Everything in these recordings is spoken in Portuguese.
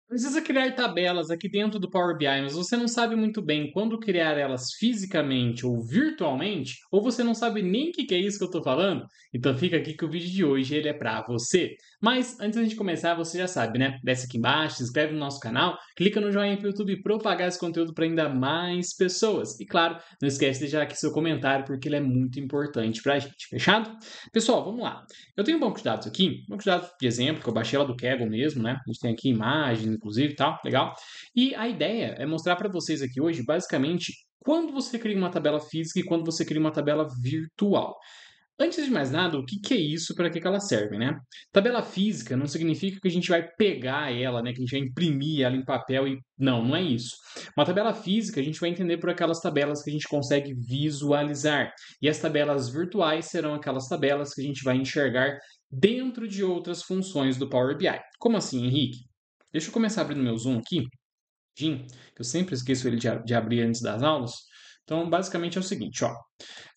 Precisa criar tabelas aqui dentro do Power BI, mas você não sabe muito bem quando criar elas fisicamente ou virtualmente, ou você não sabe nem o que é isso que eu estou falando? Então fica aqui que o vídeo de hoje ele é para você. Mas antes da gente começar, você já sabe, né? Desce aqui embaixo, se inscreve no nosso canal, clica no joinha para o YouTube propagar esse conteúdo para ainda mais pessoas. E claro, não esquece de deixar aqui seu comentário, porque ele é muito importante para a gente, fechado? Pessoal, vamos lá. Eu tenho um banco de dados aqui, um banco de dados de exemplo, que eu baixei lá do Kaggle mesmo, né? A gente tem aqui imagens, inclusive, e tal, legal. E a ideia é mostrar para vocês aqui hoje, basicamente, quando você cria uma tabela física e quando você cria uma tabela virtual. Antes de mais nada, o que que é isso, para que que ela serve, né? Tabela física não significa que a gente vai pegar ela, né, que a gente vai imprimir ela em papel e não, não é isso. Uma tabela física a gente vai entender por aquelas tabelas que a gente consegue visualizar. E as tabelas virtuais serão aquelas tabelas que a gente vai enxergar dentro de outras funções do Power BI. Como assim, Henrique? Deixa eu começar abrindo meu Zoom aqui. Jim, que eu sempre esqueço ele de abrir antes das aulas. Então, basicamente é o seguinte, ó.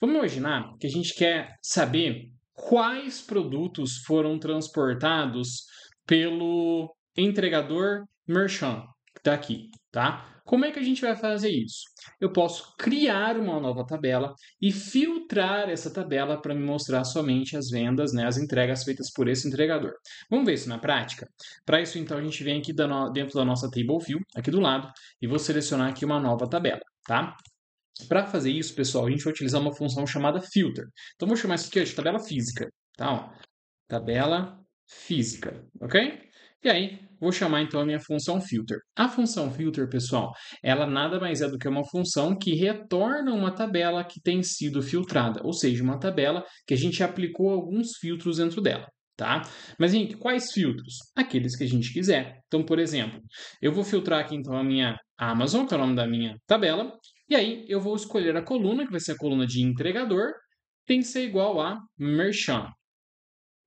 Vamos imaginar que a gente quer saber quais produtos foram transportados pelo entregador merchant, que está aqui, tá? Como é que a gente vai fazer isso? Eu posso criar uma nova tabela e filtrar essa tabela para me mostrar somente as vendas, né, as entregas feitas por esse entregador. Vamos ver isso na prática? Para isso, então, a gente vem aqui dentro da nossa Table View, aqui do lado, e vou selecionar aqui uma nova tabela, tá? Para fazer isso, pessoal, a gente vai utilizar uma função chamada filter. Então, vou chamar isso aqui de tabela física, tá? Ó, tabela física, ok? E aí, vou chamar então a minha função filter. A função filter, pessoal, ela nada mais é do que uma função que retorna uma tabela que tem sido filtrada, ou seja, uma tabela que a gente aplicou alguns filtros dentro dela. Tá? Mas, gente, quais filtros? Aqueles que a gente quiser. Então, por exemplo, eu vou filtrar aqui então a minha Amazon, que é o nome da minha tabela, e aí eu vou escolher a coluna, que vai ser a coluna de entregador, tem que ser igual a merchant,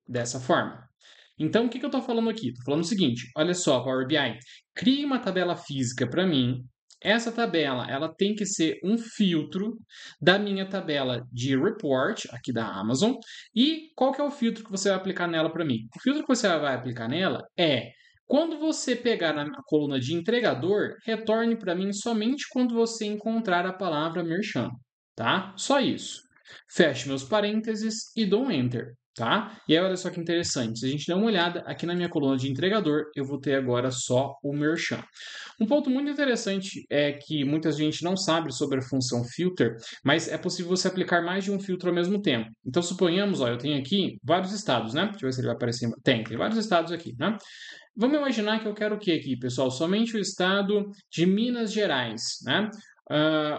dessa forma. Então, o que eu estou falando aqui? Estou falando o seguinte, olha só, Power BI, crie uma tabela física para mim. Essa tabela, ela tem que ser um filtro da minha tabela de report, aqui da Amazon. E qual que é o filtro que você vai aplicar nela para mim? O filtro que você vai aplicar nela é, quando você pegar na coluna de entregador, retorne para mim somente quando você encontrar a palavra merchant, tá? Só isso. Feche meus parênteses e dou um Enter, tá? E aí, olha só que interessante. Se a gente der uma olhada aqui na minha coluna de entregador, eu vou ter agora só o merchant. Um ponto muito interessante é que muita gente não sabe sobre a função filter, mas é possível você aplicar mais de um filtro ao mesmo tempo. Então, suponhamos, ó, eu tenho aqui vários estados, né? Deixa eu ver se ele vai aparecer. Tem vários estados aqui, né? Vamos imaginar que eu quero o que aqui, pessoal? Somente o estado de Minas Gerais, né?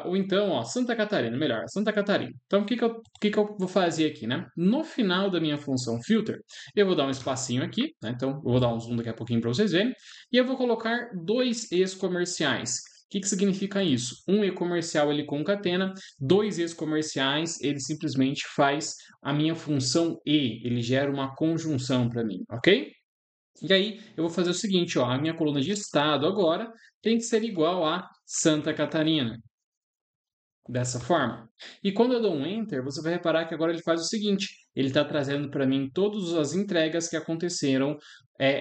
Ou então, ó, Santa Catarina, melhor, Santa Catarina. Então, o que que eu vou fazer aqui, né? No final da minha função filter, eu vou dar um espacinho aqui, né? Então, eu vou dar um zoom daqui a pouquinho para vocês verem. E eu vou colocar dois ex-comerciais. O que que significa isso? Um e-comercial ele concatena, dois ex-comerciais ele simplesmente faz a minha função e, ele gera uma conjunção para mim, ok? E aí eu vou fazer o seguinte, ó, a minha coluna de estado agora tem que ser igual a Santa Catarina, dessa forma. E quando eu dou um Enter, você vai reparar que agora ele faz o seguinte, ele está trazendo para mim todas as entregas que aconteceram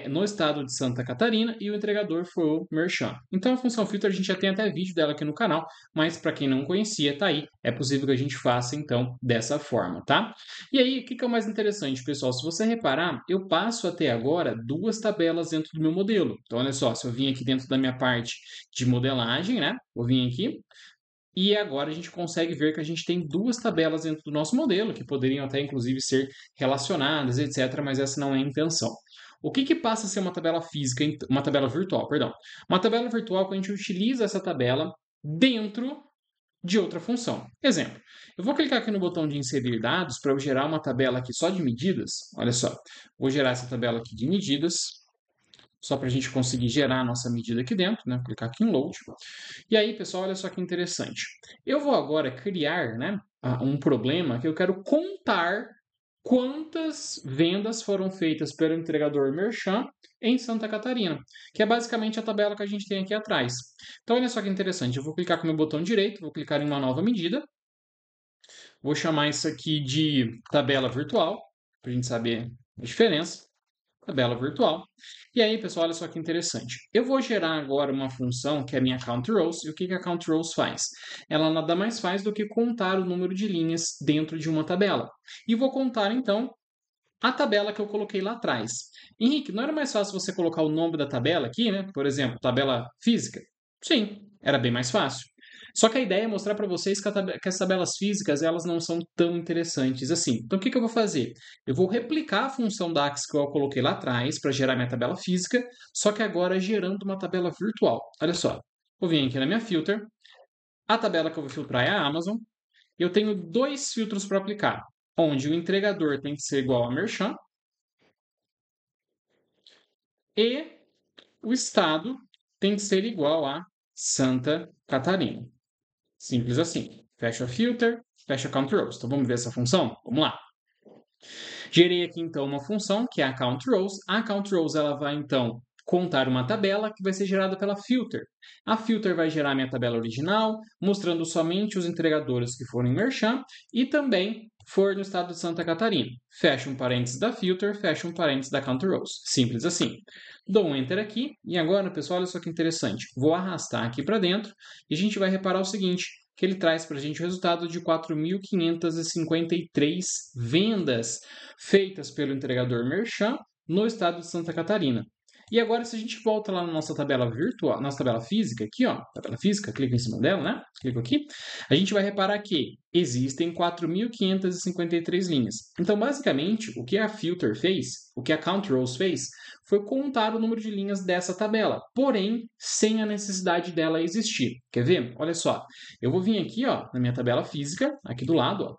no estado de Santa Catarina e o entregador foi o Merchan. Então a função filter a gente já tem até vídeo dela aqui no canal, mas para quem não conhecia, tá aí. É possível que a gente faça então dessa forma, tá? E aí, o que que é o mais interessante, pessoal? Se você reparar, eu passo até agora duas tabelas dentro do meu modelo. Então olha só, se eu vim aqui dentro da minha parte de modelagem, né? Eu vim aqui, e agora a gente consegue ver que a gente tem duas tabelas dentro do nosso modelo, que poderiam até inclusive ser relacionadas, etc., mas essa não é a intenção. O que que passa a ser uma tabela física, uma tabela virtual, perdão? Uma tabela virtual quando a gente utiliza essa tabela dentro de outra função. Exemplo, eu vou clicar aqui no botão de inserir dados para eu gerar uma tabela aqui só de medidas. Olha só, vou gerar essa tabela aqui de medidas, só para a gente conseguir gerar a nossa medida aqui dentro, né? Vou clicar aqui em Load. E aí, pessoal, olha só que interessante. Eu vou agora criar, né, um problema que eu quero contar quantas vendas foram feitas pelo entregador Merchant em Santa Catarina, que é basicamente a tabela que a gente tem aqui atrás. Então, olha só que interessante. Eu vou clicar com o meu botão direito, vou clicar em uma nova medida, vou chamar isso aqui de tabela virtual, para a gente saber a diferença. tabela virtual. E aí, pessoal, olha só que interessante. Eu vou gerar agora uma função que é a minha CountRows. E o que a CountRows faz? Ela nada mais faz do que contar o número de linhas dentro de uma tabela. E vou contar, então, a tabela que eu coloquei lá atrás. Henrique, não era mais fácil você colocar o nome da tabela aqui, né? Por exemplo, tabela física? Sim, era bem mais fácil. Só que a ideia é mostrar para vocês que as tabelas físicas elas não são tão interessantes assim. Então, o que eu vou fazer? Eu vou replicar a função DAX que eu coloquei lá atrás para gerar minha tabela física, só que agora gerando uma tabela virtual. Olha só, vou vir aqui na minha filter, a tabela que eu vou filtrar é a Amazon, e eu tenho dois filtros para aplicar, onde o entregador tem que ser igual a Merchant e o estado tem que ser igual a Santa Catarina. Simples assim. Fecha filter, fecha count rows. Então vamos ver essa função? Vamos lá. Gerei aqui então uma função que é a count rows. A count rows ela vai então contar uma tabela que vai ser gerada pela filter. A filter vai gerar minha tabela original, mostrando somente os entregadores que foram em Merchant e também for no estado de Santa Catarina. Fecha um parênteses da filter, fecha um parênteses da count rows. Simples assim. Dou um enter aqui e agora, pessoal, olha só que interessante. Vou arrastar aqui para dentro e a gente vai reparar o seguinte, que ele traz para a gente o resultado de 4.553 vendas feitas pelo entregador Merchant no estado de Santa Catarina. E agora, se a gente volta lá na nossa tabela virtual, nossa tabela física, aqui, ó, tabela física, clica em cima dela, né? Clico aqui, a gente vai reparar que existem 4.553 linhas. Então, basicamente, o que a filter fez, o que a CountRows fez, foi contar o número de linhas dessa tabela, porém, sem a necessidade dela existir. Quer ver? Olha só, eu vou vir aqui, ó, na minha tabela física, aqui do lado, ó,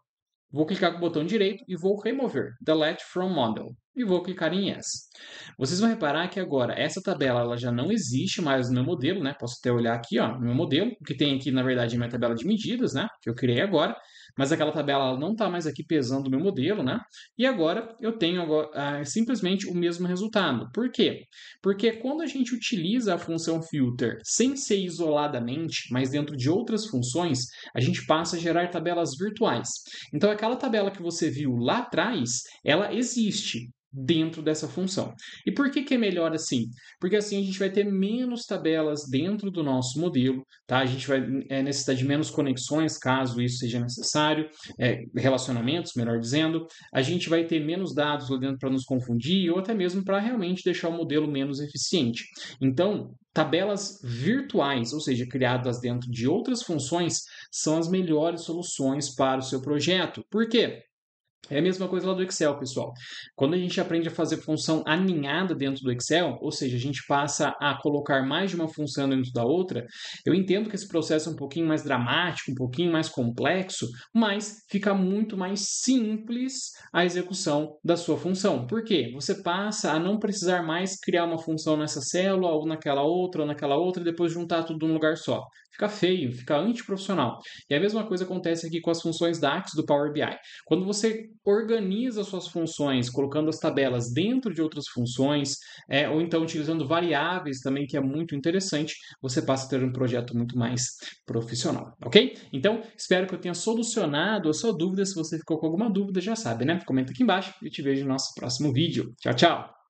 vou clicar com o botão direito e vou remover, delete from model, e vou clicar em yes. Vocês vão reparar que agora essa tabela ela já não existe mais no meu modelo, né? Posso até olhar aqui, ó, no meu modelo, o que tem aqui na verdade é minha tabela de medidas, né? Que eu criei agora, mas aquela tabela ela não está mais aqui pesando o meu modelo, né? E agora eu tenho simplesmente o mesmo resultado. Por quê? Porque quando a gente utiliza a função filter sem ser isoladamente, mas dentro de outras funções, a gente passa a gerar tabelas virtuais. Então, aquela tabela que você viu lá atrás, ela existe dentro dessa função. E por que é melhor assim? Porque assim a gente vai ter menos tabelas dentro do nosso modelo, tá? A gente vai necessitar de menos conexões, caso isso seja necessário, relacionamentos, melhor dizendo. A gente vai ter menos dados lá dentro para nos confundir ou até mesmo para realmente deixar o modelo menos eficiente. Então, tabelas virtuais, ou seja, criadas dentro de outras funções, são as melhores soluções para o seu projeto. Por quê? É a mesma coisa lá do Excel, pessoal. Quando a gente aprende a fazer função aninhada dentro do Excel, ou seja, a gente passa a colocar mais de uma função dentro da outra, eu entendo que esse processo é um pouquinho mais dramático, um pouquinho mais complexo, mas fica muito mais simples a execução da sua função. Por quê? Você passa a não precisar mais criar uma função nessa célula, ou naquela outra, e depois juntar tudo num lugar só. Fica feio, fica antiprofissional. E a mesma coisa acontece aqui com as funções DAX do Power BI. Quando você organiza suas funções, colocando as tabelas dentro de outras funções, ou então utilizando variáveis também, que é muito interessante, você passa a ter um projeto muito mais profissional, ok? Então, espero que eu tenha solucionado a sua dúvida. Se você ficou com alguma dúvida, já sabe, né? Comenta aqui embaixo e te vejo no nosso próximo vídeo. Tchau, tchau!